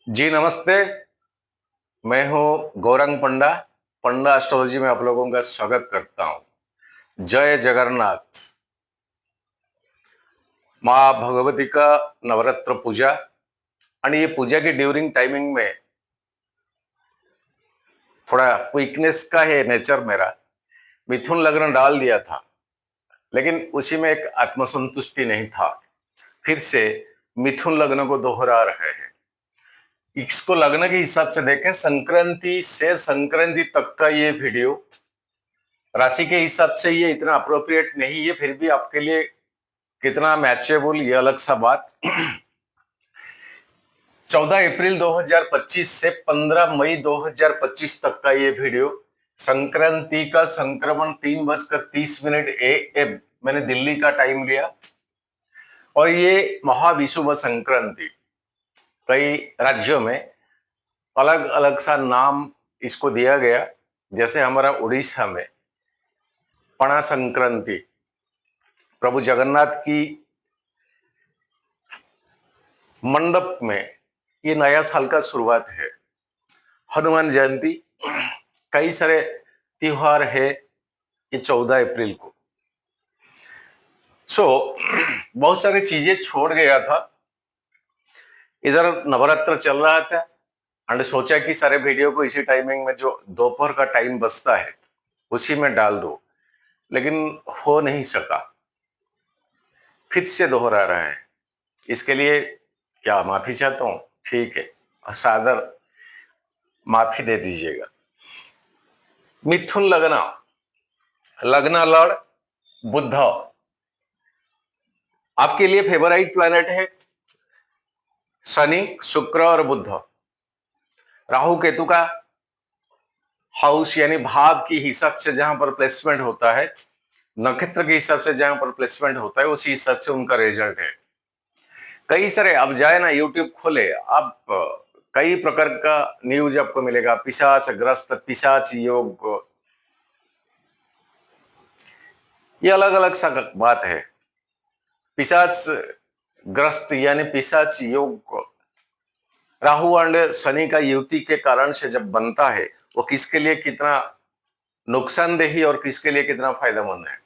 जी नमस्ते। मैं हूँ गौरंग पंडा। पंडा एस्ट्रोलॉजी में आप लोगों का स्वागत करता हूँ। जय जगन्नाथ। माँ भगवती का नवरात्र पूजा और ये पूजा के ड्यूरिंग टाइमिंग में थोड़ा वीकनेस का है नेचर मेरा। मिथुन लग्न डाल दिया था, लेकिन उसी में एक आत्मसंतुष्टि नहीं था। फिर से मिथुन लग्न को दोहरा रहे हैं। इसको लग्न के हिसाब से देखें, संक्रांति से संक्रांति तक का ये वीडियो राशि के हिसाब से ये इतना अप्रोप्रिएट नहीं है, फिर भी आपके लिए कितना मैचेबल ये अलग सा बात। 14 अप्रैल 2025 से 15 मई 2025 तक का ये वीडियो संक्रांति का संक्रमण 3:30 AM मैंने दिल्ली का टाइम लिया और ये महाविषुव संक्रांति कई राज्यों में अलग अलग सा नाम इसको दिया गया। जैसे हमारा उड़ीसा में पणा संक्रांति, प्रभु जगन्नाथ की मंडप में ये नया साल का शुरुआत है। हनुमान जयंती, कई सारे त्योहार है ये 14 अप्रैल को। बहुत सारी चीजें छोड़ गया था, इधर नवरात्र चल रहा था और सोचा कि सारे वीडियो को इसी टाइमिंग में जो दोपहर का टाइम बचता है उसी में डाल दो, लेकिन हो नहीं सका। फिर से दोहरा रहे हैं, इसके लिए क्या माफी चाहता हूं। ठीक है, सादर माफी दे दीजिएगा। मिथुन लग्न, लग्न लड़ बुध आपके लिए फेवराइट प्लैनेट है। शनि, शुक्र और बुध। राहु केतु का हाउस यानी भाव के हिसाब से जहां पर प्लेसमेंट होता है, नक्षत्र के हिसाब से जहां पर प्लेसमेंट होता है, उसी हिसाब से उनका रिजल्ट है। कई सारे, अब जाए ना यूट्यूब खोले आप, कई प्रकार का न्यूज आपको मिलेगा। पिशाच ग्रस्त, पिशाच योग, ये अलग अलग सा बात है। पिशाच ग्रस्त यानी पिशाच योग राहु एंड शनि का युति के कारण से जब बनता है, वो किसके लिए कितना नुकसानदेही और किसके लिए कितना फायदेमंद है,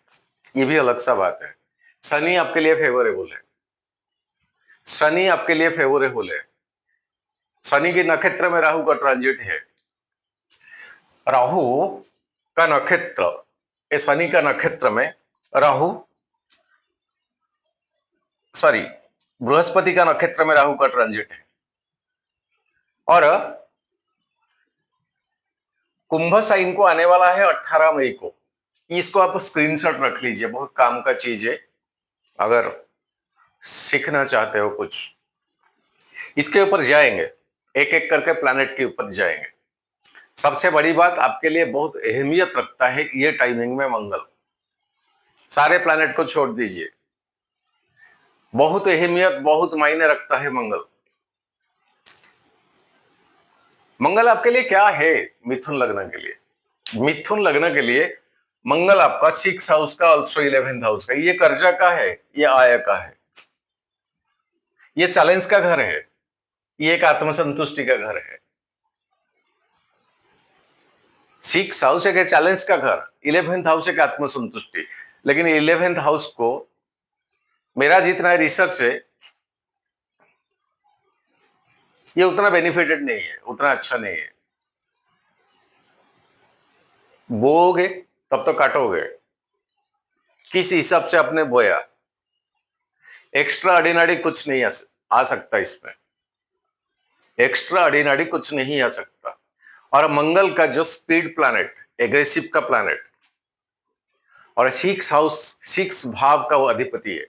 ये भी अलग सा बात है। शनि आपके लिए फेवरेबल है, शनि आपके लिए फेवरेबल है। शनि के नक्षत्र में राहु का ट्रांजिट है। राहु का नक्षत्र, ये शनि का नक्षत्र में राहु, सॉरी, बृहस्पति का नक्षत्र में राहु का ट्रांजिट है। और कुंभ साइन को आने वाला है 18 मई को। इसको आप स्क्रीनशॉट रख लीजिए, बहुत काम का चीज है अगर सीखना चाहते हो कुछ। इसके ऊपर जाएंगे, एक एक करके प्लैनेट के ऊपर जाएंगे। सबसे बड़ी बात आपके लिए बहुत अहमियत रखता है ये टाइमिंग में मंगल। सारे प्लैनेट को छोड़ दीजिए, बहुत अहमियत, बहुत मायने रखता है मंगल। मंगल आपके लिए क्या है मिथुन लग्न के लिए? मिथुन लग्न के लिए मंगल आपका 6 हाउस का, ऑल्सो 11th हाउस का। ये कर्जा का है, ये आय का है, ये चैलेंज का घर है, ये एक आत्मसंतुष्टि का घर है। 6 हाउस एक चैलेंज का घर, 11th हाउस एक आत्मसंतुष्टि। लेकिन 11th हाउस को मेरा जितना रिसर्च है, ये उतना बेनिफिटेड नहीं है, उतना अच्छा नहीं है। बोओगे तब तो काटोगे। किस हिसाब से आपने बोया, एक्स्ट्रा ऑर्डिनरी कुछ नहीं आ सकता इसमें, एक्स्ट्रा ऑर्डिनरी कुछ नहीं आ सकता। और मंगल का जो स्पीड प्लैनेट, एग्रेसिव का प्लैनेट, और 6 हाउस, 6 भाव का वो अधिपति है,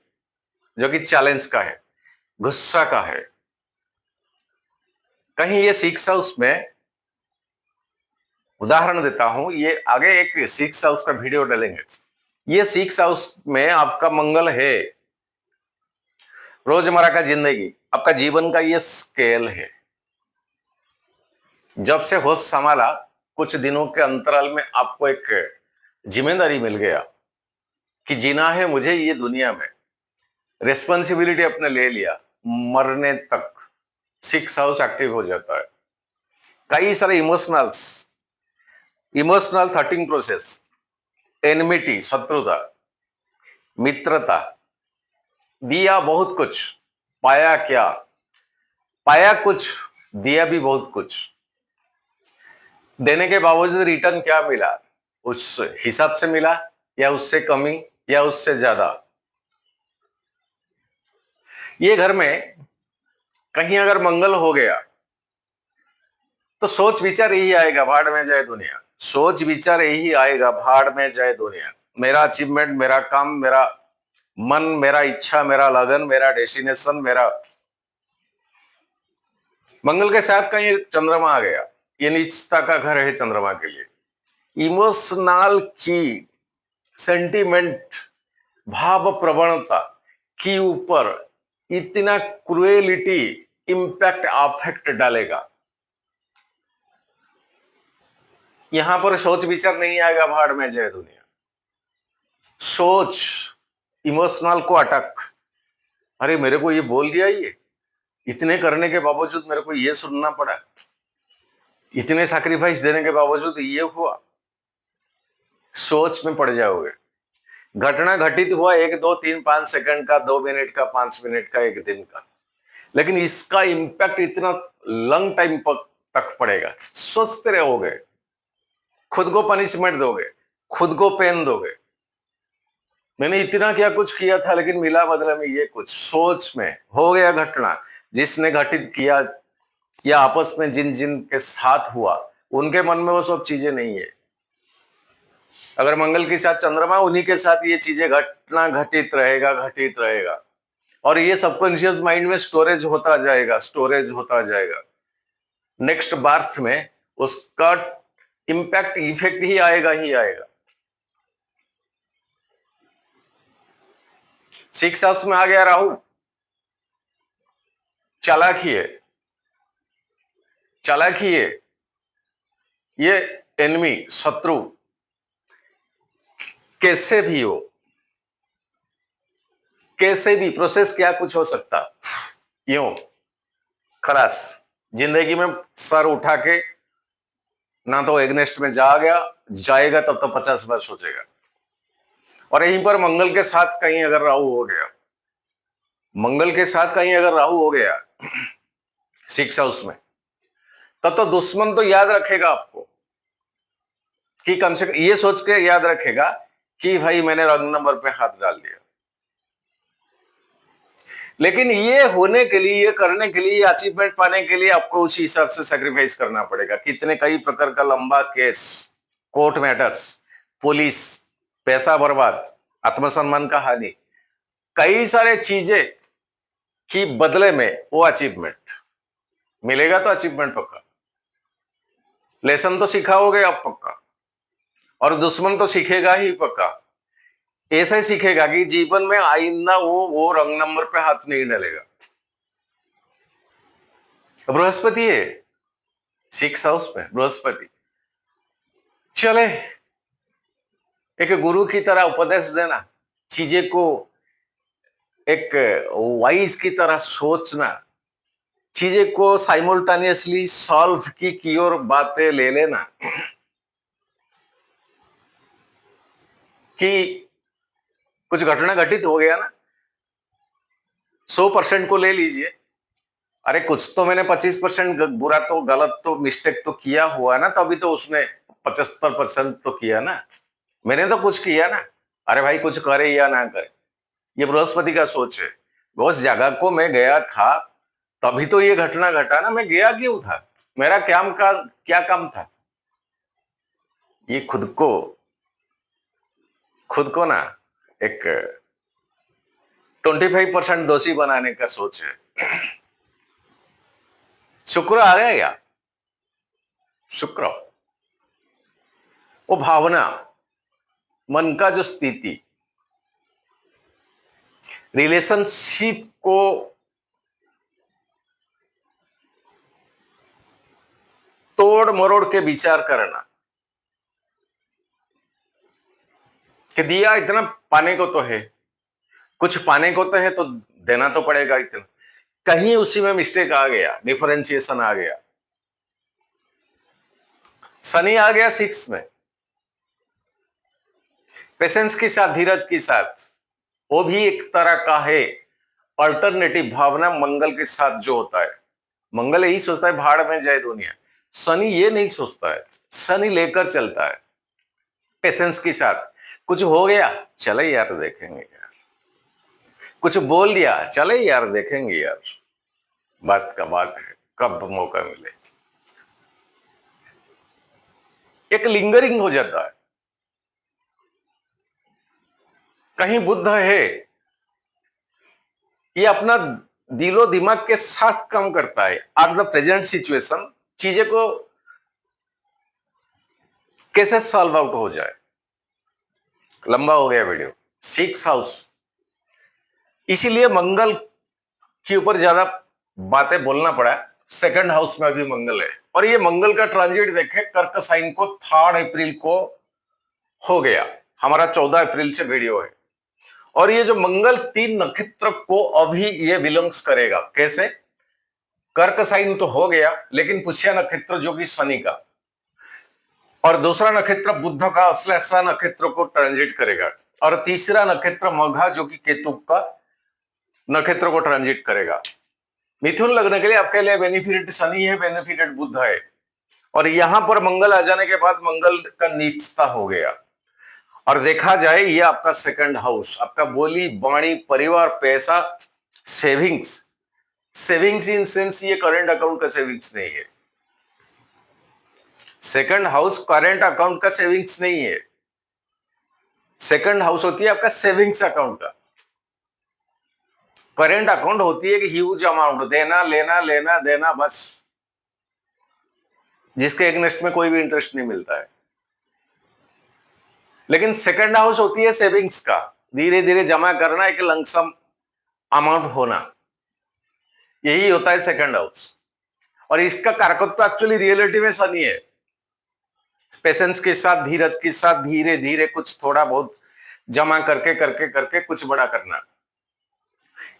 जो कि चैलेंज का है, गुस्सा का है। कहीं ये 6 हाउस में, उदाहरण देता हूं, ये आगे एक 6 हाउस का वीडियो डालेंगे। ये 6 हाउस में आपका मंगल है, रोजमर्रा का जिंदगी, आपका जीवन का ये स्केल है। जब से होश संभाला, कुछ दिनों के अंतराल में आपको एक जिम्मेदारी मिल गया कि जीना है मुझे ये दुनिया में, रिस्पॉन्सिबिलिटी अपने ले लिया मरने तक। सिक्स हाउस एक्टिव हो जाता है। कई सारे इमोशनल थॉटिंग प्रोसेस, एनमिटी शत्रुता, मित्रता, दिया बहुत कुछ, पाया क्या, पाया कुछ, दिया भी बहुत कुछ, देने के बावजूद रिटर्न क्या मिला, उस हिसाब से मिला या उससे कमी या उससे ज्यादा। ये घर में कहीं अगर मंगल हो गया तो सोच विचार यही आएगा, भाड़ में जाए दुनिया। सोच विचार यही आएगा, भाड़ में जाए दुनिया। मेरा अचीवमेंट, मेरा काम, मेरा मन, मेरा इच्छा, मेरा लगन, मेरा डेस्टिनेशन, मेरा। मंगल के साथ कहीं चंद्रमा आ गया, ये नीचता का घर है चंद्रमा के लिए। इमोशनल की, सेंटिमेंट, भाव प्रवणता की ऊपर इतना क्रुएलिटी इंपैक्ट अफेक्ट डालेगा। यहां पर सोच विचार नहीं आएगा, भाड़ में जाए दुनिया। सोच, इमोशनल को अटक, अरे मेरे को ये बोल दिया, ये इतने करने के बावजूद मेरे को ये सुनना पड़ा, इतने सैक्रिफाइस देने के बावजूद ये हुआ। सोच में पड़ जाओगे। घटना घटित हुआ 1 2 3 5 सेकंड का, 2 मिनट का, 5 मिनट का, एक दिन का, लेकिन इसका इंपैक्ट इतना लॉन्ग टाइम तक पड़ेगा। सोचते रहोगे, खुद को पनिशमेंट दोगे, खुद को पेन दोगे, मैंने इतना क्या कुछ किया था लेकिन मिला बदले में ये कुछ। सोच में हो गया घटना, जिसने घटित किया या आपस में जिन जिन के साथ हुआ, उनके मन में वो सब चीजें नहीं है। अगर मंगल के साथ चंद्रमा, उन्हीं के साथ ये चीजें घटना घटित रहेगा, और ये सबकॉन्शियस माइंड में स्टोरेज होता जाएगा। नेक्स्ट बर्थ में उसका इंपैक्ट, इफेक्ट ही आएगा। 6 हाउस में आ गया राहु, चालाकी है, ये एनिमी, शत्रु कैसे भी हो, कैसे भी प्रोसेस क्या कुछ हो सकता, यूं खलास जिंदगी में सर उठा के ना तो एग्नेस्ट में जाएगा तब तो 50 बार सोचेगा। और यहीं पर मंगल के साथ कहीं अगर राहु हो गया 6 हाउस में, तब तो दुश्मन तो याद रखेगा आपको, कि कम से कम ये सोच के याद रखेगा कि भाई मैंने रंग नंबर पे हाथ डाल दिया। लेकिन ये होने के लिए, ये करने के लिए, अचीवमेंट पाने के लिए आपको उसी हिसाब से सैक्रिफाइस करना पड़ेगा। कितने कई प्रकार का लंबा केस, कोर्ट मैटर्स, पुलिस, पैसा बर्बाद, आत्मसम्मान का हानि, कई सारे चीजें की बदले में वो अचीवमेंट मिलेगा। तो अचीवमेंट पक्का, लेसन तो सिखाओगे आप पक्का, और दुश्मन तो सीखेगा ही पक्का। ऐसे सीखेगा कि जीवन में आइंदा वो रंग नंबर पे हाथ नहीं डालेगा। बृहस्पति है 6 हाउस में, बृहस्पति चले एक गुरु की तरह उपदेश देना, चीजें को एक वाइज की तरह सोचना, चीजें को साइमल्टेनियसली सॉल्व की और बातें ले लेना। कि कुछ घटना घटित हो गया ना, 100% को ले लीजिए, अरे कुछ तो मैंने 25% बुरा तो, गलत तो, मिस्टेक तो किया हुआ ना, तभी तो उसने 75% तो किया ना, मैंने तो कुछ किया ना। अरे भाई कुछ करे या ना करे, ये बृहस्पति का सोच है। उस जगह को मैं गया था तभी तो ये घटना घटा ना, मैं गया क्यों था, मेरा क्या काम था। ये खुद को ना एक 25% दोषी बनाने का सोच है। शुक्र आ गया या शुक्र, वो भावना, मन का जो स्थिति, रिलेशनशिप को तोड़ मरोड़ के विचार करना कि दिया इतना, पाने को तो है, कुछ पाने को तो है, तो देना तो पड़ेगा इतना। कहीं उसी में मिस्टेक आ गया, डिफरेंशिएशन आ गया। शनि आ गया 6 में, पेशेंस के साथ, धीरज के साथ, वो भी एक तरह का है अल्टरनेटिव भावना मंगल के साथ जो होता है। मंगल यही सोचता है भाड़ में जाए दुनिया, शनि ये नहीं सोचता है, शनि लेकर चलता है पेशेंस के साथ। कुछ हो गया, चले यार देखेंगे यार, कुछ बोल दिया, चले यार देखेंगे यार, बात का बात है, कब मौका मिले। एक लिंगरिंग हो जाता है। कहीं बुद्ध है, ये अपना दिलो दिमाग के साथ काम करता है। एट द प्रेजेंट सिचुएशन चीजें को कैसे सॉल्व आउट हो जाए। लंबा हो गया वीडियो। 6 हाउस, इसीलिए मंगल के ऊपर ज्यादा बातें बोलना पड़ा। सेकंड हाउस में अभी मंगल है, और ये मंगल का ट्रांजिट देखे कर्क साइन को 3 अप्रैल को हो गया। हमारा 14 अप्रैल से वीडियो है। और ये जो मंगल 3 नक्षत्र को अभी ये बिलोंग्स करेगा। कैसे? कर्क साइन तो हो गया, लेकिन पुष्य नक्षत्र जो कि शनि का, और दूसरा नक्षत्र बुध का अश्लेषा नक्षत्र को ट्रांजिट करेगा, और तीसरा नक्षत्र मघा जो कि केतु का नक्षत्र को ट्रांजिट करेगा। मिथुन लग्न के लिए आपके लिए बेनिफिटेड शनि है, बेनिफिटेड बुध है, और यहां पर मंगल आ जाने के बाद मंगल का नीचता हो गया। और देखा जाए ये आपका सेकंड हाउस, आपका बोली वाणी, परिवार, पैसा, सेविंग्स। सेविंग्स इन सेंस ये करेंट अकाउंट का सेविंग्स नहीं है। सेकंड हाउस करेंट अकाउंट का सेविंग्स नहीं है। सेकंड हाउस होती है आपका सेविंग्स अकाउंट का। करेंट अकाउंट होती है कि ह्यूज अमाउंट, देना लेना लेना देना, बस, जिसके एग्नेस्ट में कोई भी इंटरेस्ट नहीं मिलता है। लेकिन सेकंड हाउस होती है सेविंग्स का, धीरे धीरे जमा करना, एक लंसम अमाउंट होना, यही होता है सेकंड हाउस। और इसका कारकत्व तो एक्चुअली रियलिटी में शनि है। पेशेंस के साथ, धीरज के साथ, धीरे धीरे कुछ थोड़ा बहुत जमा करके करके करके कुछ बड़ा करना।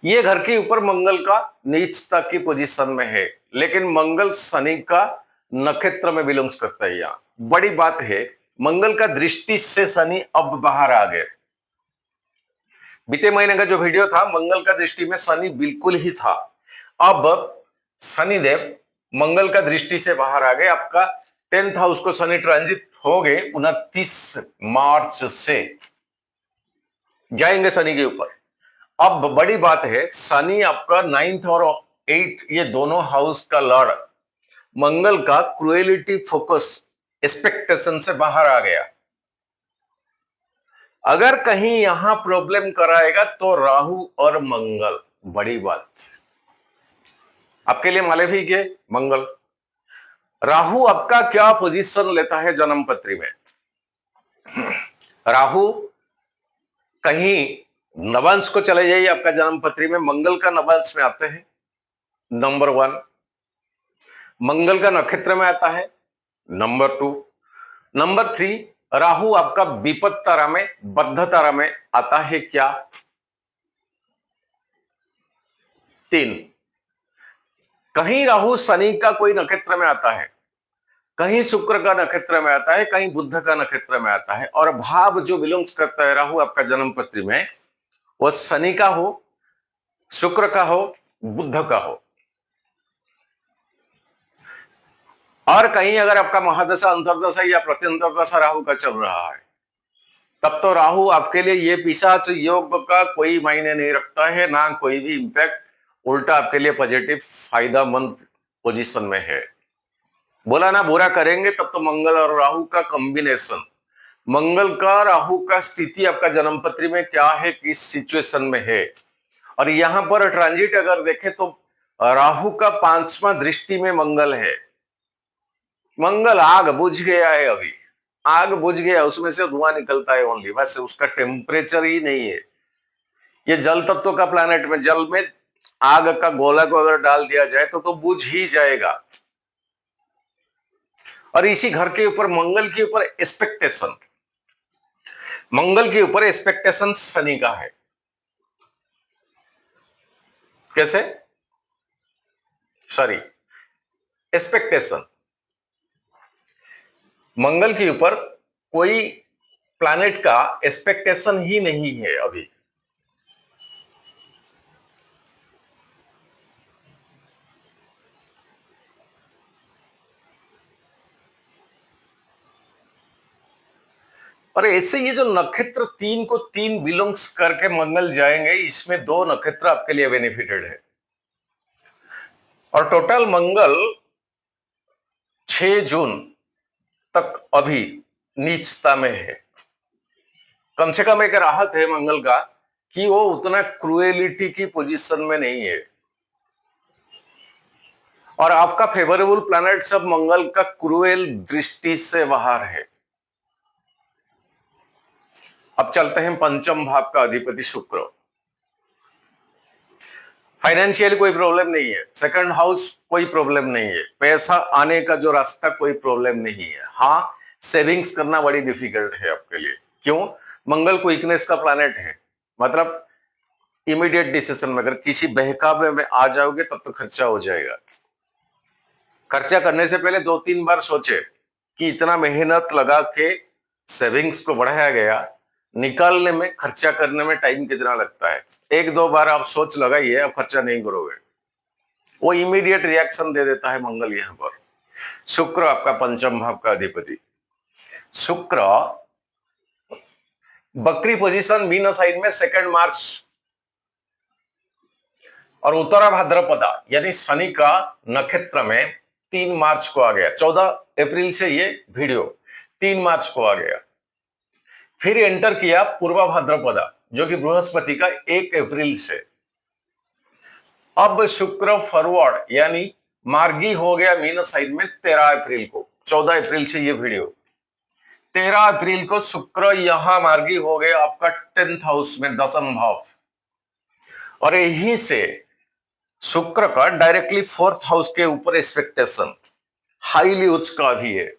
ये घर के ऊपर मंगल का नीचता की पोजीशन में है, लेकिन मंगल शनि का नक्षत्र में बिलोंग्स करता है। यहां बड़ी बात है, मंगल का दृष्टि से शनि अब बाहर आ गए। बीते महीने का जो वीडियो था, मंगल का दृष्टि में शनि बिल्कुल ही था। अब शनिदेव मंगल का दृष्टि से बाहर आ गए। आपका 10th हाउस को शनि ट्रांजिट हो गए, 29 मार्च से जाएंगे शनि के ऊपर। अब बड़ी बात है, शनि आपका 9th और 8 ये दोनों हाउस का लॉर्ड मंगल का क्रुएलिटी, फोकस, एक्सपेक्टेशन से बाहर आ गया। अगर कहीं यहां प्रॉब्लम कराएगा तो राहु और मंगल। बड़ी बात आपके लिए मालेफिक है मंगल। राहु आपका क्या पोजीशन लेता है जन्म पत्री में? राहु कहीं नवांश को चले जाइए, आपका जन्म पत्री में मंगल का नवांश में आते हैं, नंबर 1। मंगल का नक्षत्र में आता है, नंबर 2। नंबर 3, राहु आपका विपद तारा में, बद्ध तारा में आता है क्या? 3। कहीं राहु शनि का कोई नक्षत्र में आता है, कहीं शुक्र का नक्षत्र में आता है, कहीं बुध का नक्षत्र में आता है, और भाव जो बिलोंग्स करता है राहु आपका जन्म पत्री में, वो शनि का हो, शुक्र का हो, बुध का हो। और कहीं अगर आपका महादशा, अंतरदशा या प्रत्यंतरदशा राहु का चल रहा है, तब तो राहु आपके लिए ये पिशाच योग का कोई मायने नहीं रखता है, ना कोई भी इंपैक्ट, उल्टा आपके लिए पॉजिटिव फायदामंद पोजीशन में है। बोला ना बुरा करेंगे, तब तो मंगल और राहु का कॉम्बिनेशन, मंगल का राहु का स्थिति आपका जन्म पत्री में क्या है, किस सिचुएशन में है। और यहां पर ट्रांजिट अगर देखें तो राहु का 5वां दृष्टि में मंगल है। मंगल आग बुझ गया है, अभी आग बुझ गया, उसमें से धुआं निकलता है ओनली, बस उसका टेम्परेचर ही नहीं है। ये जल तत्व का प्लैनेट में, जल में आग का गोला को अगर डाल दिया जाए तो बुझ ही जाएगा। और इसी घर के ऊपर मंगल के ऊपर एक्सपेक्टेशन, मंगल के ऊपर एक्सपेक्टेशन शनि का है। कैसे? Sorry, expectation. मंगल के ऊपर कोई प्लैनेट का एक्सपेक्टेशन ही नहीं है अभी। और ऐसे ये जो नक्षत्र 3 को 3 बिलोंग्स करके मंगल जाएंगे, इसमें 2 नक्षत्र आपके लिए बेनिफिटेड है। और टोटल मंगल 6 जून तक अभी नीचता में है। कम से कम एक राहत है मंगल का कि वो उतना क्रूएलिटी की पोजीशन में नहीं है। और आपका फेवरेबल प्लैनेट सब मंगल का क्रूएल दृष्टि से बाहर है। अब चलते हैं पंचम भाव का अधिपति शुक्र। फाइनेंशियल कोई प्रॉब्लम नहीं है, सेकंड हाउस कोई प्रॉब्लम नहीं है, पैसा आने का जो रास्ता कोई प्रॉब्लम नहीं है। हाँ, सेविंग्स करना बड़ी डिफिकल्ट है आपके लिए। क्यों? मंगल को वीकनेस का प्लैनेट है, मतलब इमीडिएट डिसीजन में अगर किसी बहकावे में आ जाओगे तब तो खर्चा हो जाएगा। खर्चा करने से पहले 2-3 बार सोचे कि इतना मेहनत लगा के सेविंग्स को बढ़ाया गया, निकालने में, खर्चा करने में टाइम कितना लगता है। 1-2 बार आप सोच लगाइए, आप खर्चा नहीं करोगे। वो इमीडिएट रिएक्शन दे देता है मंगल। यहां पर शुक्र आपका पंचम भाव का अधिपति। शुक्र बकरी पोजीशन मीन साइन में 2 मार्च और उत्तरा भाद्रपदा यानी शनि का नक्षत्र में 3 मार्च को आ गया। 14 अप्रैल से ये वीडियो 3 मार्च को आ गया। फिर एंटर किया पूर्वा भाद्रपदा जो कि बृहस्पति का 1 अप्रैल से। अब शुक्र फॉरवर्ड यानी मार्गी हो गया मीन साइन में 13 अप्रैल को। 14 अप्रैल से ये वीडियो, 13 अप्रैल को शुक्र यहां मार्गी हो गया आपका 10th हाउस में, 10th भाव। और यहीं से शुक्र का डायरेक्टली 4th हाउस के ऊपर एक्सपेक्टेशन हाईली उच्च का भी है।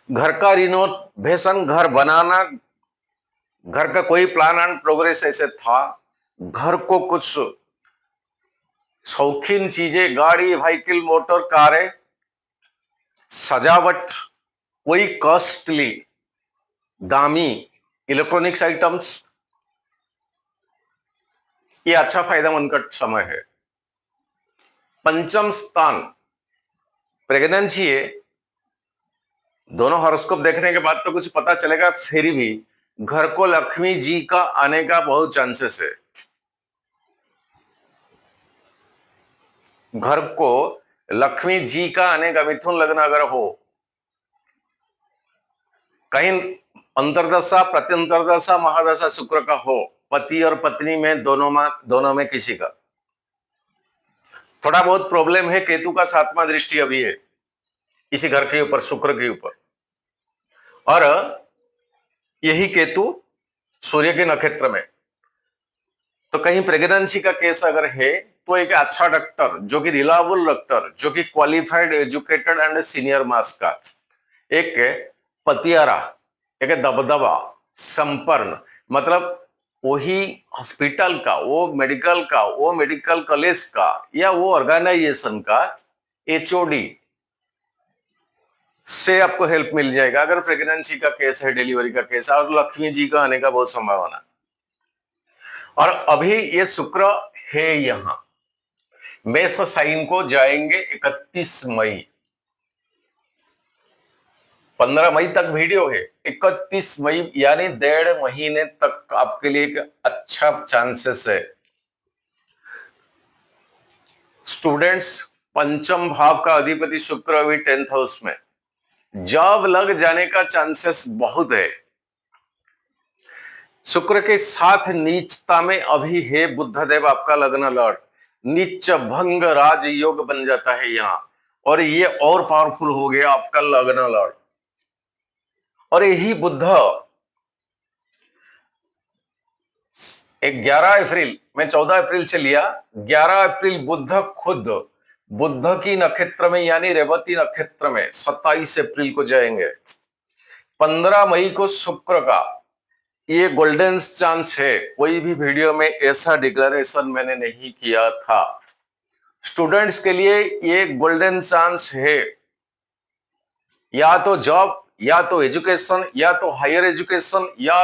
घर का रिनोवेशन, घर बनाना, घर का कोई प्लान एंड प्रोग्रेस ऐसे था, घर को कुछ शौकीन चीजें, गाड़ी, व्हीकल, मोटर, कारें, सजावट, कोई कॉस्टली दामी इलेक्ट्रॉनिक्स आइटम्स, ये अच्छा फायदेमंद का समय है। पंचम स्थान प्रेगनेंसी है। दोनों हॉरोस्कोप देखने के बाद तो कुछ पता चलेगा, फिर भी घर को लक्ष्मी जी का आने का बहुत चांसेस है। घर को लक्ष्मी जी का आने का, मिथुन लग्न अगर हो, कहीं अंतरदशा, प्रत्यंतरदशा, महादशा शुक्र का हो, पति और पत्नी में दोनों में किसी का थोड़ा बहुत प्रॉब्लम है। केतु का 7वां दृष्टि अभी है इसी घर के ऊपर, शुक्र के ऊपर, और यही केतु सूर्य के नक्षत्र में। तो कहीं प्रेगनेंसी का केस अगर है तो एक अच्छा डॉक्टर, जो कि रिलायबल डॉक्टर, जो कि क्वालिफाइड, एजुकेटेड एंड सीनियर मास का, एक पतियारा, एक दबदबा, संपन्न, मतलब वही हॉस्पिटल का, वो मेडिकल कॉलेज का या वो ऑर्गेनाइजेशन का एचओडी से आपको हेल्प मिल जाएगा अगर प्रेगनेंसी का केस है, डिलीवरी का केस है, और लक्ष्मी जी का आने का बहुत संभावना। और अभी ये शुक्र है यहां मेष साइन को जाएंगे 31 मई, 15 मई तक वीडियो है, 31 मई यानी 1.5 महीने तक आपके लिए एक अच्छा चांसेस है। स्टूडेंट्स, पंचम भाव का अधिपति शुक्र अभी 10th हाउस में, जॉब लग जाने का चांसेस बहुत है। शुक्र के साथ नीचता में अभी है बुधदेव आपका लग्न लॉर्ड, नीच भंग राज योग बन जाता है यहां, और ये और पावरफुल हो गया आपका लग्न लॉर्ड। और यही बुध 11 अप्रैल में, 14 अप्रैल से लिया, 11 अप्रैल बुध खुद बुध की नक्षत्र में यानी रेवती नक्षत्र में 27 अप्रैल को जाएंगे। 15 मई को शुक्र का ये गोल्डन चांस है। कोई भी वीडियो में ऐसा डिक्लेरेशन मैंने नहीं किया था, स्टूडेंट्स के लिए ये गोल्डन चांस है, या तो जॉब, या तो एजुकेशन, या तो हायर एजुकेशन, या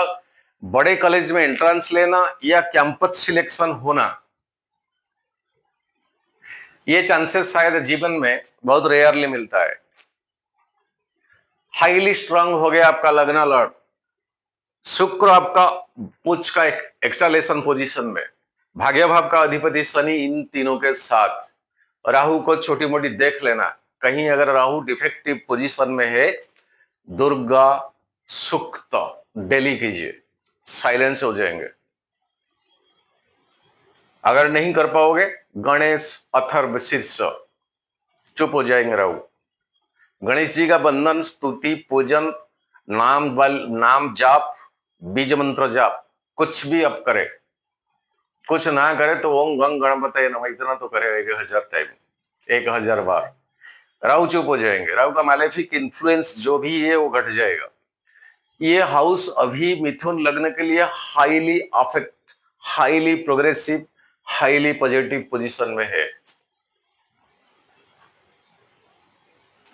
बड़े कॉलेज में एंट्रेंस लेना, या कैंपस सिलेक्शन होना। ये चांसेस शायद जीवन में बहुत रेयरली मिलता है। हाईली स्ट्रांग हो गया आपका लग्न लॉर्ड, शुक्र आपका उच्च का एक्सटालेशन पोजीशन में, भाग्य भाव का अधिपति शनि इन तीनों के साथ। राहु को छोटी मोटी देख लेना, कहीं अगर राहु डिफेक्टिव पोजीशन में है, दुर्गा सुक्त डेली कीजिए, साइलेंस हो जाएंगे। अगर नहीं कर पाओगे, गणेश अथर्व शीर्ष, चुप हो जाएंगे राहु। गणेश जी का बंधन, स्तुति, पूजन, नाम जाप, बीज मंत्र जाप, कुछ भी अब करे, कुछ ना करे तो ओम गंग गणपतये नमः इतना तो करे 1000 टाइम, 1000 बार। राहु चुप हो जाएंगे, राहु का मैलेफिक इन्फ्लुएंस जो भी है वो घट जाएगा। ये हाउस अभी मिथुन लग्न के लिए highly affect, highly progressive, highly positive position में है।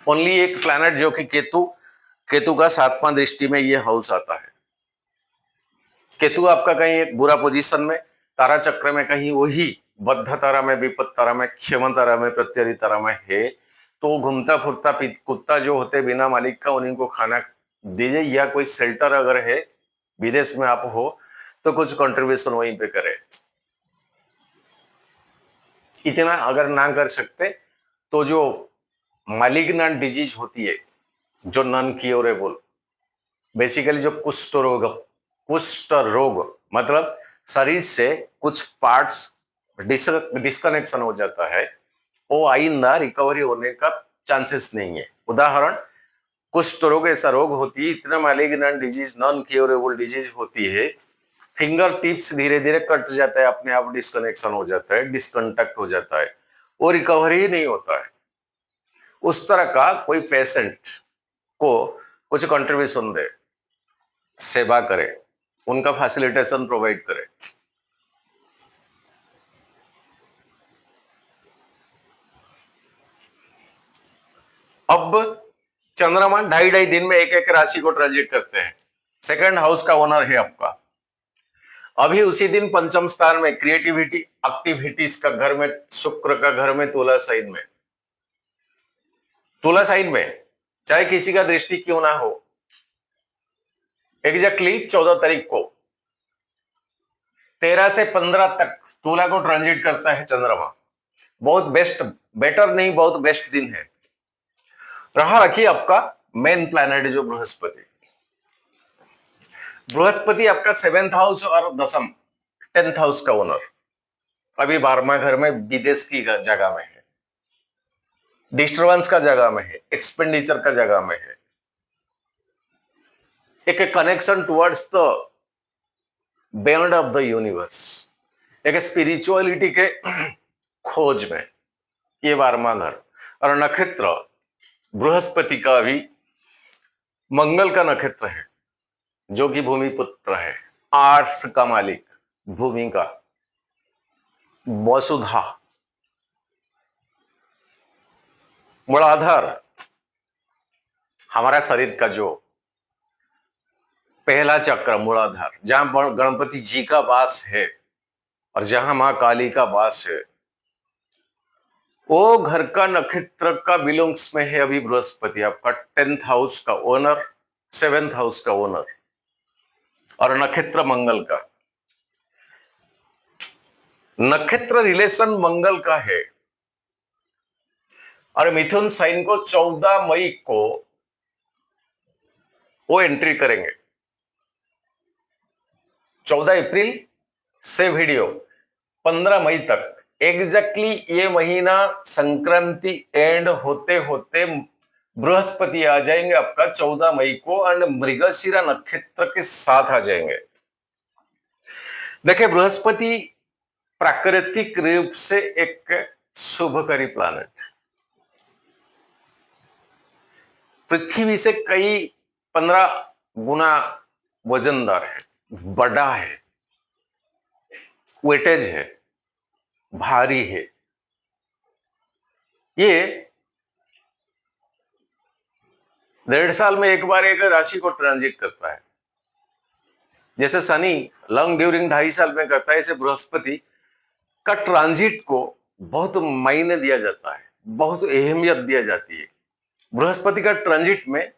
ओनली एक प्लैनेट जो कि केतु का 7वां दृष्टि में ये हाउस आता है। केतु आपका कहीं एक बुरा पोजीशन में, तारा चक्र में कहीं वही बद्ध तारा में, विपत्त तारा में, क्षम तारा में, प्रत्यरि तारा में है, तो घूमता फुरता कुत्ता जो होते बिना मालिक का, उन्हीं को खाना दीजिए, या कोई शेल्टर अगर है, विदेश में आप हो तो कुछ कंट्रीब्यूशन वहीं पे करे। इतना अगर ना कर सकते तो जो मालिग्नेंट डिजीज होती है, जो नॉन क्योरेबल, बेसिकली जो कुष्ठ रोग मतलब शरीर से कुछ पार्ट्स डिस्कनेक्शन हो जाता है, वो आइंदा रिकवरी होने का चांसेस नहीं है। उदाहरण, कुष्ठ रोग ऐसा रोग होती है, इतना malignant disease, non curable disease होती है, फिंगर टिप्स धीरे धीरे कट जाता है, अपने आप डिस्कनेक्शन हो जाता है, डिस्कंटैक्ट हो जाता है, वो रिकवरी ही नहीं होता है। उस तरह का कोई पेशेंट को कुछ कंट्रीब्यूशन दे, सेवा करे, उनका फैसिलिटेशन प्रोवाइड करे। अब चंद्रमा 2.5 दिन में एक एक राशि को ट्रांजिट करते हैं। सेकंड हाउस का ओनर है आपका। अभी उसी दिन पंचम स्थान में क्रिएटिविटी, एक्टिविटीज का घर में, शुक्र का घर में, तुला साइन में, तुला साइन में चाहे किसी का दृष्टि क्यों ना हो, एग्जैक्टली 14 तारीख को 13 से 15 तक तुला को ट्रांजिट करता है चंद्रमा। बहुत बेस्ट, बेटर नहीं, बहुत बेस्ट दिन है। रहा रखिए आपका मेन प्लैनेट जो बृहस्पति, बृहस्पति आपका 7th हाउस और 10th हाउस का ओनर, अभी 12वां घर में, विदेश की जगह में है, डिस्टर्बेंस का जगह में है, एक्सपेंडिचर का जगह में है, एक connection towards the beyond of the universe, एक स्पिरिचुअलिटी के खोज में ये 12वां घर। और नक्षत्र बृहस्पति का भी मंगल का नक्षत्र है, जो कि भूमि पुत्र है, आर्थ का मालिक, भूमि का, वसुधा, मूलाधार, हमारा शरीर का जो पहला चक्र मूलाधार, जहां गणपति जी का वास है और जहां मां काली का वास है, वो घर का नक्षत्र का बिलोंग्स में है अभी बृहस्पति आपका 10th हाउस का ओनर, 7th हाउस का ओनर, और नक्षत्र मंगल का। नक्षत्र रिलेशन मंगल का है, और मिथुन साइन को 14 मई को वो एंट्री करेंगे। 14 अप्रैल से वीडियो 15 मई तक, एग्जैक्टली ये महीना संक्रांति एंड होते होते बृहस्पति आ जाएंगे आपका 14 मई को, एंड मृगशिरा नक्षत्र के साथ आ जाएंगे। देखिए, बृहस्पति प्राकृतिक रूप से एक शुभकारी प्लैनेट, पृथ्वी से कई 15 गुना वजनदार है, बड़ा है, वेटेज है, भारी है, ये 1.5 साल में एक बार एक राशि को ट्रांजिट करता है। जैसे शनि लॉन्ग ड्यूरिंग 2.5 साल में करता है, ऐसे बृहस्पति का ट्रांजिट को बहुत मायने दिया जाता है, बहुत अहमियत दिया जाती है। बृहस्पति का ट्रांजिट में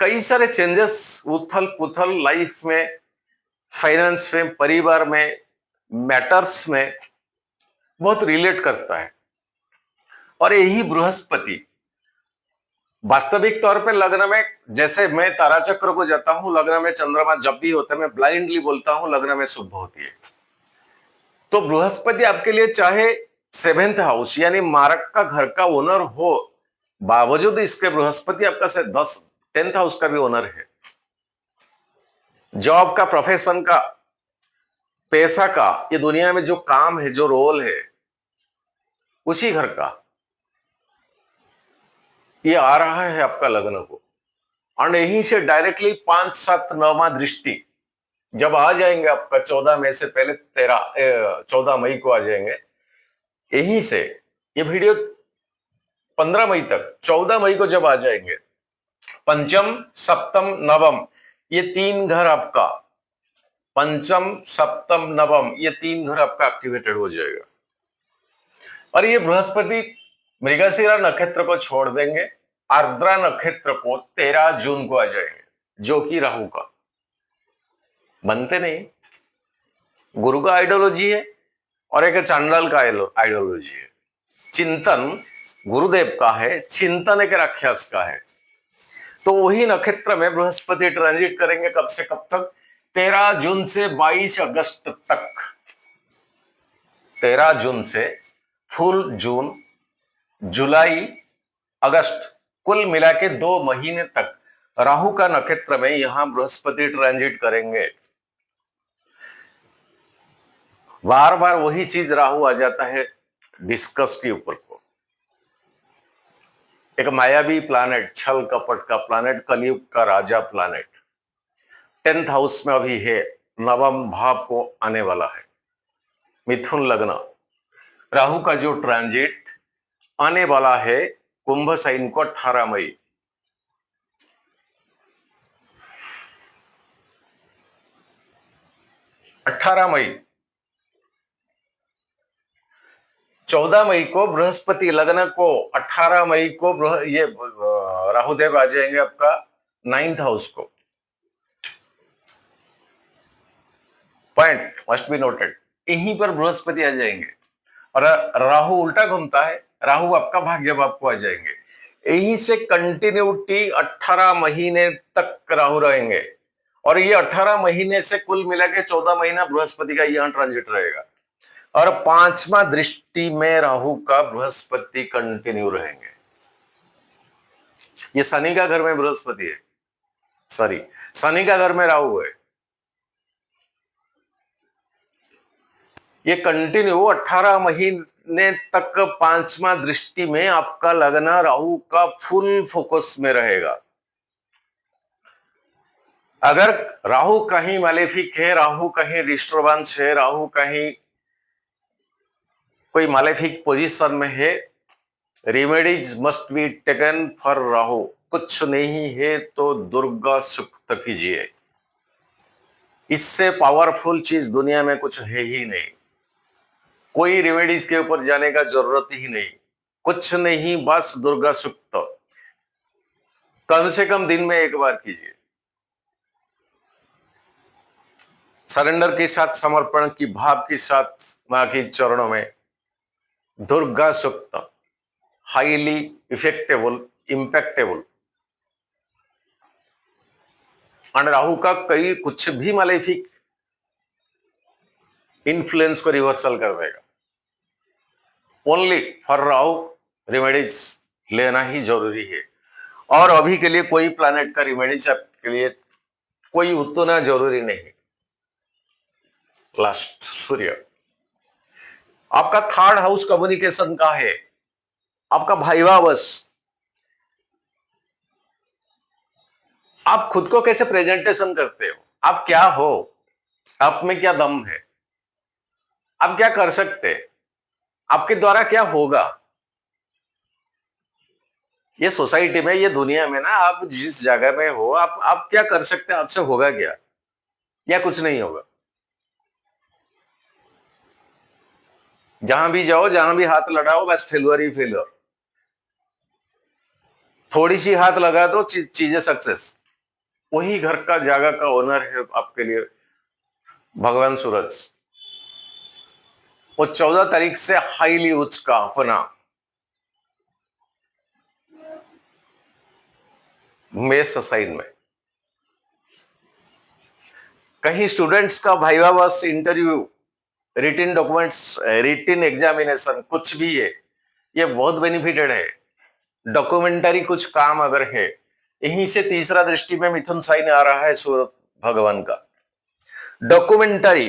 कई सारे चेंजेस, उथल पुथल लाइफ में, फाइनेंस में, परिवार में, मैटर्स में बहुत रिलेट करता है। और यही बृहस्पति वास्तविक तौर पे लग्न में, जैसे मैं तारा चक्र को जाता हूं, लग्न में चंद्रमा जब भी होता है, मैं ब्लाइंडली बोलता हूं लग्न में शुभ होती है। तो बृहस्पति आपके लिए चाहे 7th हाउस यानी मारक का घर का ओनर हो, बावजूद इसके बृहस्पति आपका से 10th हाउस का भी ओनर है। जॉब का, प्रोफेशन का, पैसा का, ये दुनिया में जो काम है, जो रोल है, उसी घर का ये आ रहा है आपका लग्न को। और यहीं से डायरेक्टली 5, 7, 9वां दृष्टि जब आ जाएंगे आपका 14 मई से पहले 14 मई को आ जाएंगे। यहीं से ये वीडियो 15 मई तक, 14 मई को जब आ जाएंगे, पंचम, सप्तम, नवम, ये 3 घर आपका, पंचम, सप्तम, नवम, ये 3 घर आपका एक्टिवेटेड हो जाएगा। और ये बृहस्पति मृगशिरा नक्षत्र को छोड़ देंगे, आर्द्रा नक्षत्र को 13 जून को आ जाएंगे, जो कि राहु का बनते नहीं। गुरु का आइडियोलॉजी है और एक चांडाल का आइडियोलॉजी है। चिंतन गुरुदेव का है, चिंतन एक राक्षस का है। तो वही नक्षत्र में बृहस्पति ट्रांजिट करेंगे कब से कब तक? 13 जून से 22 अगस्त तक। 13 जून से फुल जून, जुलाई, अगस्त, कुल मिला के 2 महीने तक राहु का नक्षत्र में यहां बृहस्पति ट्रांजिट करेंगे। बार बार वही चीज राहु आ जाता है डिस्कस के ऊपर को। एक मायावी प्लैनेट, छल कपट का प्लैनेट, कलयुग का राजा प्लैनेट 10th हाउस में अभी है, नवम भाव को आने वाला है। मिथुन लग्न, राहु का जो ट्रांजिट आने वाला है कुंभ साइन को 18 मई। मई 14 मई को बृहस्पति लग्न को, 18 मई को ये राहुदेव आ जाएंगे आपका 9th हाउस को। पॉइंट मस्ट बी नोटेड, यहीं पर बृहस्पति आ जाएंगे और राहु उल्टा घूमता है, राहु आपका भाग्य भाव को आ जाएंगे। यहीं से कंटिन्यूटी 18 महीने तक राहु रहेंगे और ये 18 महीने से कुल मिला के 14 महीना बृहस्पति का यहां ट्रांजिट रहेगा। और 5वां दृष्टि में राहु का बृहस्पति कंटिन्यू रहेंगे। ये शनि का घर में बृहस्पति है, सॉरी शनि का घर में राहु है। ये कंटिन्यू 18 महीने तक 5वां दृष्टि में आपका लगन राहु का फुल फोकस में रहेगा। अगर राहु कहीं मैलेफिक है, राहु कहीं डिस्टर्बेंस है, राहु कहीं कोई मैलेफिक पोजीशन में है, remedies must be taken for Rahu. कुछ नहीं है तो दुर्गा सुक्त कीजिए, इससे पावरफुल चीज दुनिया में कुछ है ही नहीं। कोई रेमेडीज के ऊपर जाने का जरूरत ही नहीं, कुछ नहीं, बस दुर्गा सुक्त कम से कम दिन में एक बार कीजिए। सरेंडर के साथ, समर्पण की भाव के साथ मां के चरणों में दुर्गा सुक्त हाईली इफेक्टेबल, इंपैक्टेबल। और राहु का कई कुछ भी मैलेफिक इन्फ्लुएंस को रिवर्सल कर देगा। ओनली फॉर राहु रेमेडीज लेना ही जरूरी है। और अभी के लिए कोई प्लैनेट का रेमेडीज आपके लिए कोई उतना जरूरी नहीं। लास्ट, सूर्य आपका 3rd हाउस कम्युनिकेशन का है, आपका भाईवावश। आप खुद को कैसे प्रेजेंटेशन करते हो, आप क्या हो, आप में क्या दम है, आप क्या कर सकते, आपके द्वारा क्या होगा, ये सोसाइटी में, ये दुनिया में ना, आप जिस जगह में हो, आप क्या कर सकते हैं, आपसे होगा क्या, या कुछ नहीं होगा। जहां भी जाओ, जहां भी हाथ लड़ाओ, बस फेलुअर ही फेलुअर। थोड़ी सी हाथ लगा दो, चीजें सक्सेस। वही घर का जगह का ओनर है आपके लिए भगवान सूरज। वो 14 तारीख से हाईली उच्च का अपना मेष साइन में। कहीं स्टूडेंट्स का भाइवा बस इंटरव्यू, रिटिन डॉक्यूमेंट्स, रिटिन एग्जामिनेशन कुछ भी है, ये बहुत बेनिफिटेड है। डॉक्यूमेंटरी कुछ काम अगर है, यहीं से तीसरा दृष्टि में मिथुन साइन आ रहा है सूरज भगवान का। डॉक्यूमेंटरी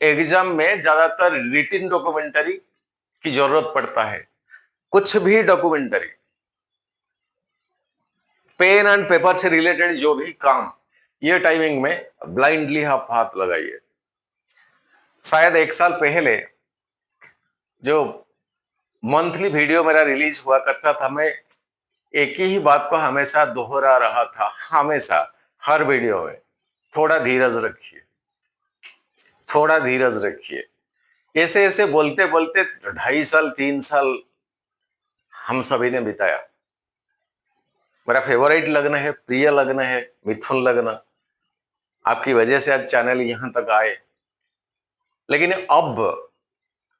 एग्जाम में ज्यादातर रिटिन डॉक्यूमेंटरी की जरूरत पड़ता है। कुछ भी डॉक्यूमेंटरी, पेन एंड पेपर से रिलेटेड जो भी काम, ये टाइमिंग में ब्लाइंडली आप हाथ लगाइए। शायद 1 साल पहले जो मंथली वीडियो मेरा रिलीज हुआ करता था, मैं एक ही बात को हमेशा दोहरा रहा था, हमेशा हर वीडियो में, थोड़ा धीरज रखिए, थोड़ा धीरज रखिए। ऐसे ऐसे बोलते बोलते 2.5 साल 3 साल हम सभी ने बिताया। मेरा फेवरेट लग्न है, प्रिय लग्न है मिथुन लग्न। आपकी वजह से आज चैनल यहां तक आए, लेकिन अब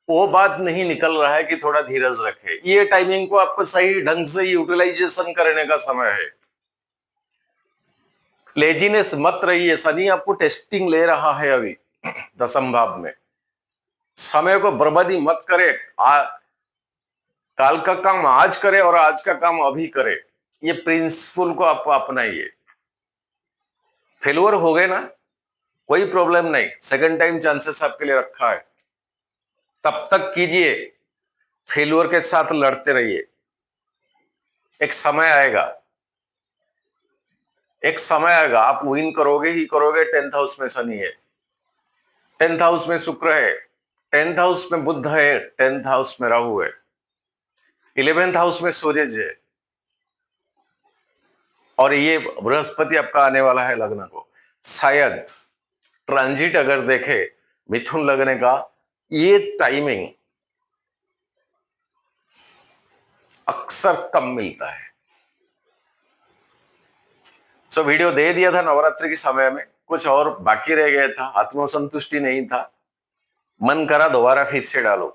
वो बात नहीं निकल रहा है कि थोड़ा धीरज रखे। ये टाइमिंग को आपको सही ढंग से यूटिलाइजेशन करने का समय है। लेजीनेस मत रहिए। शनि आपको टेस्टिंग ले रहा है अभी 10th भाव में। समय को बर्बादी मत करे। काल का काम आज करे और आज का काम अभी करे, ये प्रिंसिपल को आप अपनाइए। फेलुअर हो गए ना, कोई प्रॉब्लम नहीं, सेकंड टाइम चांसेस आपके लिए रखा है, तब तक कीजिए। फेलुअर के साथ लड़ते रहिए। एक समय आएगा, एक समय आएगा, आप विन करोगे ही करोगे। 10th हाउस में शनि है, 10th हाउस में शुक्र है, 10th हाउस में बुध है, 10th हाउस में राहु है, 11th हाउस में सूर्य है, और ये बृहस्पति आपका आने वाला है लग्न को। शायद ट्रांजिट अगर देखे मिथुन लगने का, ये टाइमिंग अक्सर कम मिलता है। वीडियो दे दिया था नवरात्रि के समय में, कुछ और बाकी रह गया था, आत्मसंतुष्टि नहीं था, मन करा दोबारा फिर से डालो।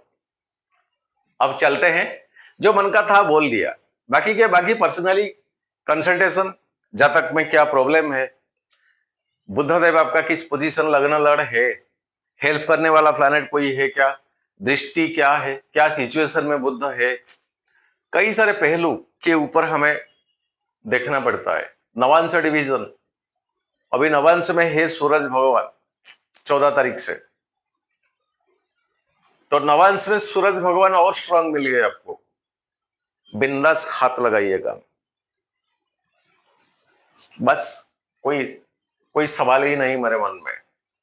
अब चलते हैं, जो मन का था बोल दिया, बाकी के बाकी पर्सनली कंसल्टेशन, जातक में क्या प्रॉब्लम है, बुधदेव आपका किस पोजीशन लगना लड़ है, हेल्प करने वाला प्लैनेट कोई है क्या, दृष्टि क्या है, क्या सिचुएशन में बुध है, कई सारे पहलू के ऊपर हमें देखना पड़ता है। नवांश डिवीजन, अभी नवांश में है सूरज भगवान 14 तारीख से, तो नवांश में सूरज भगवान और स्ट्रांग मिल गए आपको। बिंदास हाथ लगाइएगा, बस कोई कोई सवाल ही नहीं मेरे मन में,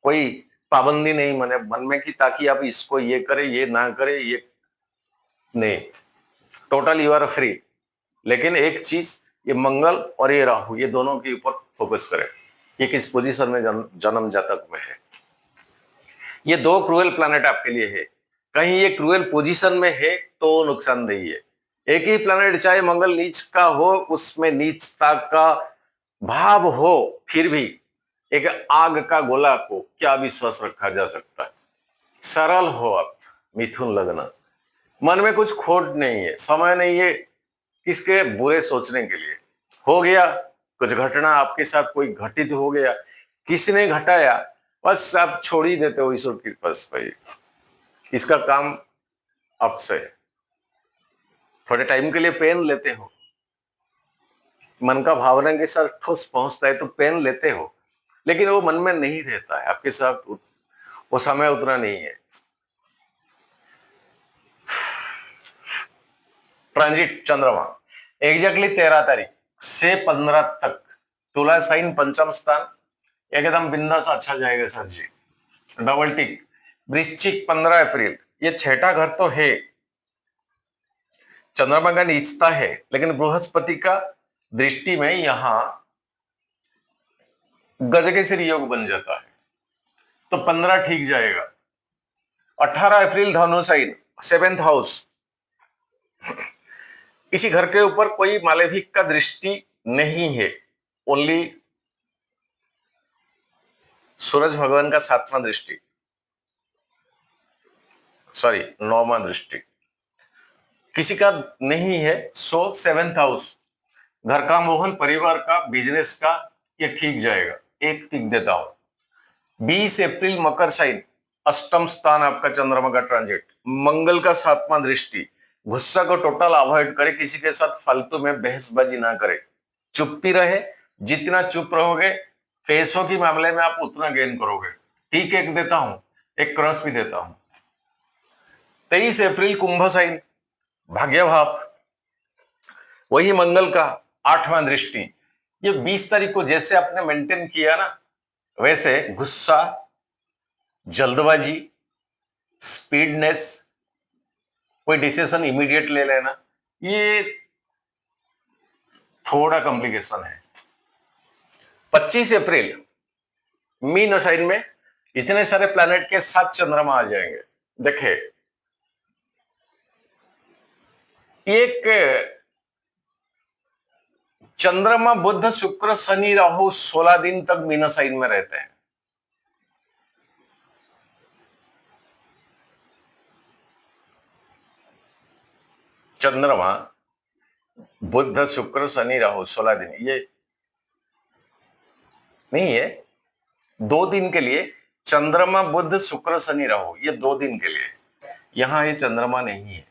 कोई पाबंदी नहीं मने मन में कि ताकि आप इसको ये करें ये ना करें, ये नहीं, टोटल यू आर फ्री। लेकिन एक चीज, ये मंगल और ये राहु, ये दोनों के ऊपर फोकस करें, ये किस पोजीशन में जन्म जातक में है। ये दो क्रूएल प्लैनेट आपके लिए है। कहीं ये क्रूएल पोजीशन में है तो नुकसानदेही है। एक ही प्लैनेट चाहे मंगल नीच का हो, उसमें नीचता का भाव हो, फिर भी एक आग का गोला को क्या विश्वास रखा जा सकता है। सरल हो आप मिथुन लगना, मन में कुछ खोट नहीं है, समय नहीं है किसके बुरे सोचने के लिए। हो गया कुछ घटना आपके साथ, कोई घटित हो गया, किसने घटाया, बस आप छोड़ ही देते हो ईश्वर की कृपा से। इसका काम आपसे है। थोड़े टाइम के लिए पेन लेते हो, मन का भावना के साथ ठोस पहुंचता है तो पेन लेते हो, लेकिन वो मन में नहीं रहता है आपके साथ, वो समय उतना नहीं है। ट्रांजिट चंद्रमा एग्जैक्टली 13 तारीख से 15 तक तुला साइन पंचम स्थान, एकदम बिंदास अच्छा जाएगा सर जी, डबल टिक। वृश्चिक 15 अप्रैल, ये छठा घर तो है, चंद्रमा का नीचता है, लेकिन बृहस्पति का दृष्टि में यहां गजकेसरी योग बन जाता है, तो 15 ठीक जाएगा। 18 अप्रैल धनु साइन 7th हाउस, इसी घर के ऊपर कोई मालेफिक का दृष्टि नहीं है, ओनली सूरज भगवान का 7वां दृष्टि, सॉरी 9वां दृष्टि किसी का नहीं है। सो 7th हाउस, घर का मोहन, परिवार का, बिजनेस का, ये ठीक जाएगा, एक टिक देता हूं। 20 अप्रैल मकर साइन, अष्टम स्थान आपका चंद्रमा का ट्रांजिट, मंगल का 7वां दृष्टि। गुस्सा को टोटल अवॉइड करे, किसी के साथ फालतू में बहसबाजी ना करे, चुप्पी रहे। जितना चुप रहोगे पैसों के मामले में आप उतना गेन करोगे। ठीक एक देता हूं, एक क्रॉस भी देता हूं। 23 अप्रैल कुंभ साइन, भाग्य भाव, वही मंगल का 8वां दृष्टि। ये 20 तारीख को जैसे आपने मेंटेन किया ना, वैसे गुस्सा, जल्दबाजी, स्पीडनेस, कोई डिसीजन इमीडिएट ले लेना, ये थोड़ा कॉम्प्लिकेशन है। 25 अप्रैल मीन साइन में इतने सारे प्लैनेट के साथ चंद्रमा आ जाएंगे। देखे, एक चंद्रमा बुध शुक्र शनि राहु 16 दिन तक मीन साइन में रहते हैं। चंद्रमा बुध शुक्र शनि राहु 16 दिन, ये नहीं है 2 दिन के लिए। चंद्रमा बुध शुक्र शनि राहु, ये 2 दिन के लिए, यहां ये चंद्रमा नहीं है।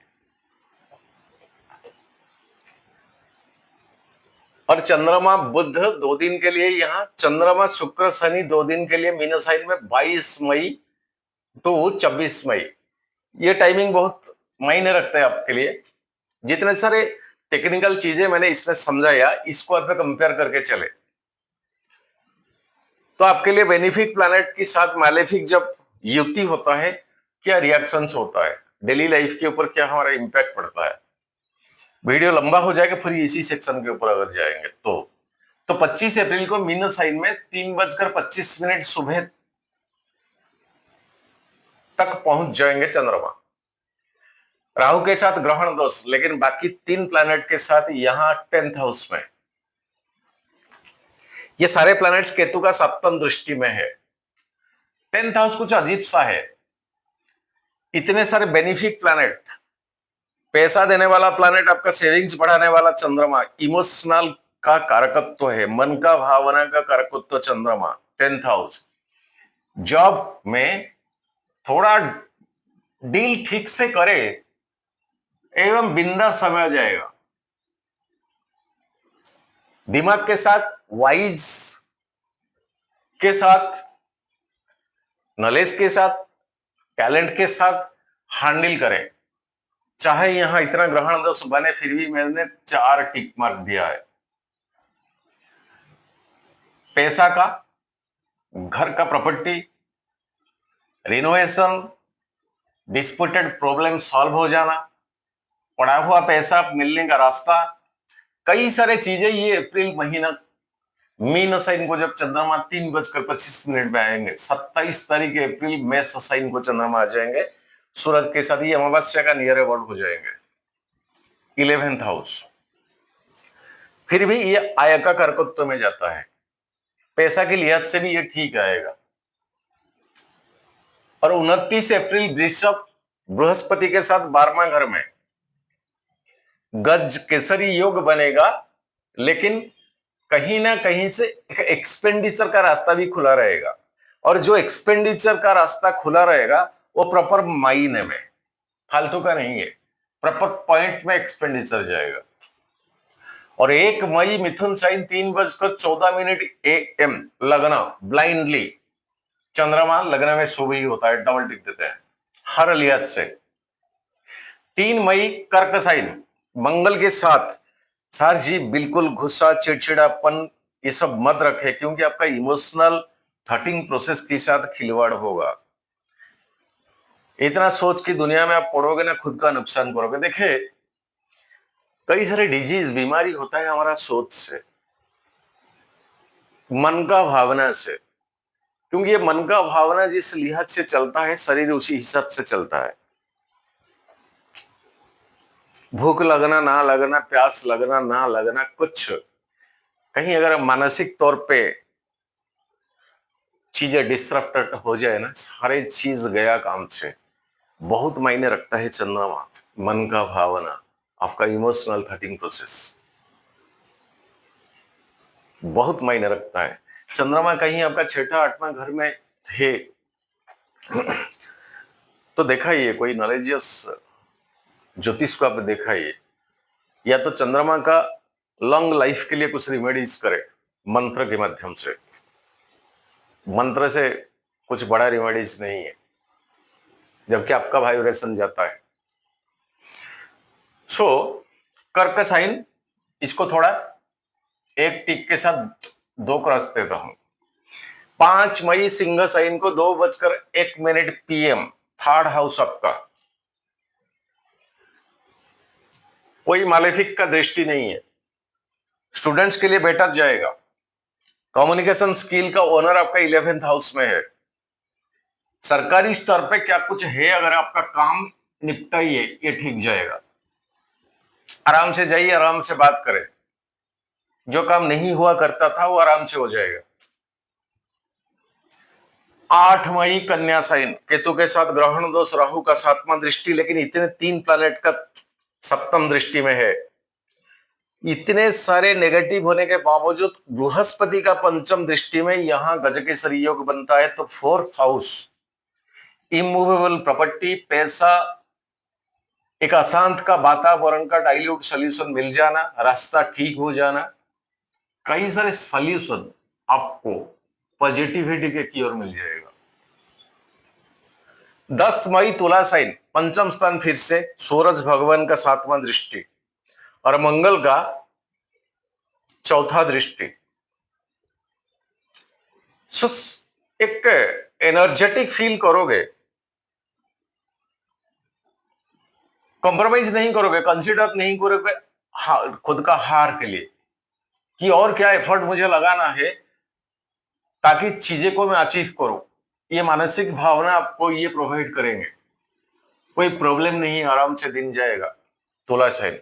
और चंद्रमा बुध 2 दिन के लिए, यहां चंद्रमा शुक्र शनि 2 दिन के लिए मीन साइन में 22 मई टू 26 मई। ये टाइमिंग बहुत मायने रखते हैं आपके लिए। जितने सारे टेक्निकल चीजें मैंने इसमें समझाया, इसको आप कंपेयर करके चले तो आपके लिए बेनिफिक प्लैनेट के साथ मैलेफिक जब युति होता है, क्या रिएक्शंस होता है, डेली लाइफ के ऊपर क्या हमारा इंपैक्ट पड़ता है। वीडियो लंबा हो जाएगा, फिर इसी सेक्शन के ऊपर अगर जाएंगे तो 25 अप्रैल को मीन साइन में 3:25 सुबह तक पहुंच जाएंगे चंद्रमा। राहु के साथ ग्रहण दोष, लेकिन बाकी 3 प्लैनेट के साथ यहां 10th हाउस में। ये सारे प्लैनेट्स केतु का 7th दृष्टि में है। 10th हाउस कुछ अजीब सा है, इतने सारे बेनिफिक प्लैनेट, पैसा देने वाला प्लैनेट, आपका सेविंग्स बढ़ाने वाला चंद्रमा, इमोशनल का कारकत्व है, मन का भावना का कारकत्व चंद्रमा 10th हाउस। जॉब में थोड़ा डील ठीक से करे, एकदम बिंदास समय आ जाएगा। दिमाग के साथ, वाइज के साथ, नॉलेज के साथ, टैलेंट के साथ हैंडल करें। चाहे यहां इतना ग्रहण दोष बने, फिर भी मैंने 4 टिक मार्क दिया है। पैसा का, घर का property, renovation, disputed problem solve हो जाना, पड़ा हुआ पैसा मिलने का रास्ता, कई सारे चीजें ये अप्रैल महीना मीन साइन को जब चंद्रमा 3:25 में आएंगे, 27 तारीख अप्रैल मेष साइन को चंद्रमा आ जाएंगे सूरज के साथ, ये अमावस्या का नियर अबाउट हो जाएंगे 11th हाउस। फिर भी ये आय का कारकत्व में जाता है, पैसा की लिहाज से भी ये ठीक आएगा। और 29 अप्रैल वृषभ बृहस्पति के साथ 12वां घर में गज केसरी योग बनेगा, लेकिन कहीं ना कहीं से एक्सपेंडिचर का रास्ता भी खुला रहेगा। और जो एक्सपेंडिचर का रास्ता खुला रहेगा वो प्रॉपर मायने में, फालतू का नहीं है, प्रॉपर पॉइंट में एक्सपेंडिचर जाएगा। और 1 मई मिथुन साइन 3:14 AM लग्न, ब्लाइंडली चंद्रमा लग्न में शुभ ही होता है, डबल टिक देते हैं हर लिहाज से। 3 मई कर्क साइन मंगल के साथ, सर जी बिल्कुल गुस्सा, चिड़चिड़ापन ये सब मत रखे, क्योंकि आपका इमोशनल थॉटिंग प्रोसेस के साथ खिलवाड़ होगा। इतना सोच की दुनिया में आप पढ़ोगे ना, खुद का नुकसान करोगे। देखिए, कई सारे डिजीज बीमारी होता है हमारा सोच से, मन का भावना से, क्योंकि ये मन का भावना जिस लिहाज से चलता है शरीर उसी हिसाब से चलता है। भूख लगना ना लगना, प्यास लगना ना लगना, कुछ कहीं अगर मानसिक तौर पे चीजें डिस्टरप्ट हो जाए ना, सारे चीज गया काम से। बहुत मायने रखता है चंद्रमा, मन का भावना, आपका इमोशनल थॉटिंग प्रोसेस बहुत मायने रखता है। चंद्रमा कहीं आपका छठा आठवां घर में है तो देखा ही है, कोई नॉलेजियस ज्योतिष को आप देखा ही है, या तो चंद्रमा का लॉन्ग लाइफ के लिए कुछ रिमेडीज करे मंत्र के माध्यम से। मंत्र से कुछ बड़ा रिमेडीज नहीं है, जबकि आपका वाइब्रेशन जाता है। सो कर्क साइन, इसको थोड़ा एक टिक के साथ 2 क्रॉस देता हूं। 5 मई सिंह साइन को 2:01 PM, थर्ड हाउस आपका। कोई मालेफिक का दृष्टि नहीं है, स्टूडेंट्स के लिए बेटर जाएगा। कम्युनिकेशन स्किल का ओनर आपका 11th हाउस में है। सरकारी स्तर पे क्या कुछ है, अगर आपका काम निपटाइए, ये ठीक जाएगा। आराम से जाइए, आराम से बात करें, जो काम नहीं हुआ करता था वो आराम से हो जाएगा। 8 मई कन्या साइन, केतु के साथ ग्रहण दोष, राहु का 7वां दृष्टि, लेकिन इतने 3 प्लैनेट का 7म दृष्टि में है। इतने सारे नेगेटिव होने के बावजूद बृहस्पति का 5म दृष्टि में यहां गजकेसरी योग बनता है। तो 4th हाउस, इमूवेबल प्रॉपर्टी, पैसा, एक अशांत का वातावरण का डाइल्यूट सोल्यूशन मिल जाना, रास्ता ठीक हो जाना, कई सारे सोल्यूशन आपको पॉजिटिविटी के की ओर मिल जाएगा। 10 मई तुला साइन, 5म स्थान फिर से, सूरज भगवान का 7वां दृष्टि और मंगल का 4था दृष्टि। एक एनर्जेटिक फील करोगे, कॉम्प्रोमाइज नहीं करोगे, कंसिडर नहीं करोगे खुद का हार के लिए कि और क्या एफर्ट मुझे लगाना है ताकि चीजें को मैं अचीव करूं। ये मानसिक भावना आपको ये प्रोवाइड करेंगे। कोई प्रॉब्लम नहीं, आराम से दिन जाएगा। तुला साइन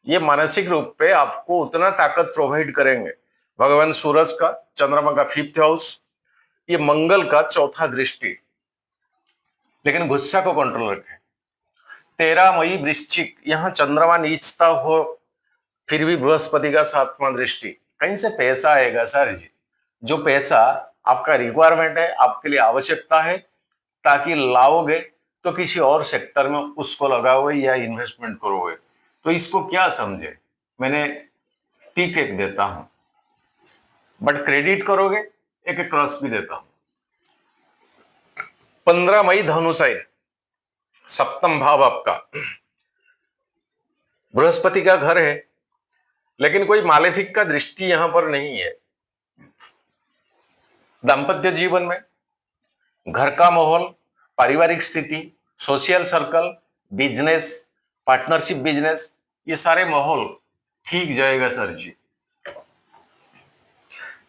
ये मानसिक रूप पे आपको उतना ताकत प्रोवाइड करेंगे। भगवान सूरज का, चंद्रमा का 5th हाउस, ये मंगल का 4था दृष्टि, लेकिन गुस्सा को कंट्रोल रखें। 13 मई वृश्चिक, यहां चंद्रमा नीचता हो, फिर भी बृहस्पति का 7वां दृष्टि। कहीं से पैसा आएगा सर जी, जो पैसा आपका रिक्वायरमेंट है, आपके लिए आवश्यकता है, ताकि लाओगे तो किसी और सेक्टर में उसको लगाओगे या इन्वेस्टमेंट करोगे। तो इसको क्या समझे, मैंने टिक एक देता हूं, बट क्रेडिट करोगे एक क्रॉस भी देता हूं। 15 मई धनु साइन, 7म भाव आपका, बृहस्पति का घर है, लेकिन कोई मालेफिक का दृष्टि यहां पर नहीं है। दाम्पत्य जीवन में, घर का माहौल, पारिवारिक स्थिति, social circle, business, partnership business, ये सारे माहौल ठीक जाएगा सर जी।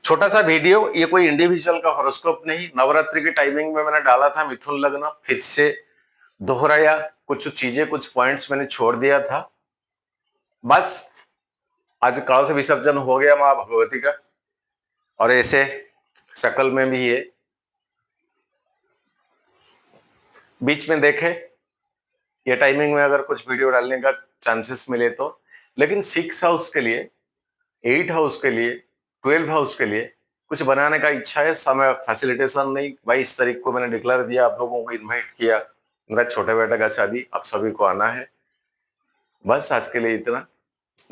छोटा सा वीडियो, ये कोई इंडिविजुअल का हॉरोस्कोप नहीं, नवरात्रि की टाइमिंग में मैंने डाला था मिथुन लग्न, फिर से दोहराया, कुछ चीजें, कुछ पॉइंट्स मैंने छोड़ दिया था। बस आज कलश विसर्जन हो गया मां भगवती का, और ऐसे शकल में भी है, बीच में देखे ये टाइमिंग में अगर कुछ वीडियो डालने का चांसेस मिले तो। लेकिन 6 हाउस के लिए, 8 हाउस के लिए, 12 हाउस के लिए कुछ बनाने का इच्छा है। समय फैसिलिटेशन नहीं, 22 तारीख को मैंने डिक्लेयर दिया, आप लोगों को इन्वाइट किया, मेरा छोटे बेटा का शादी, आप सभी को आना है। बस आज के लिए इतना,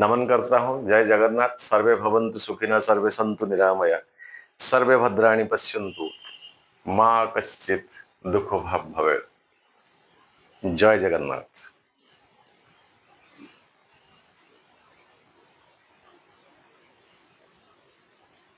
नमन करता हूं। जय जगन्नाथ। सर्वे भवन्तु सुखिनः, सर्वे सन्तु निरामया, सर्वे भद्राणि पश्यन्तु, मां कश्चित् दुःखो भाग् भवेत्। जय जगन्नाथ।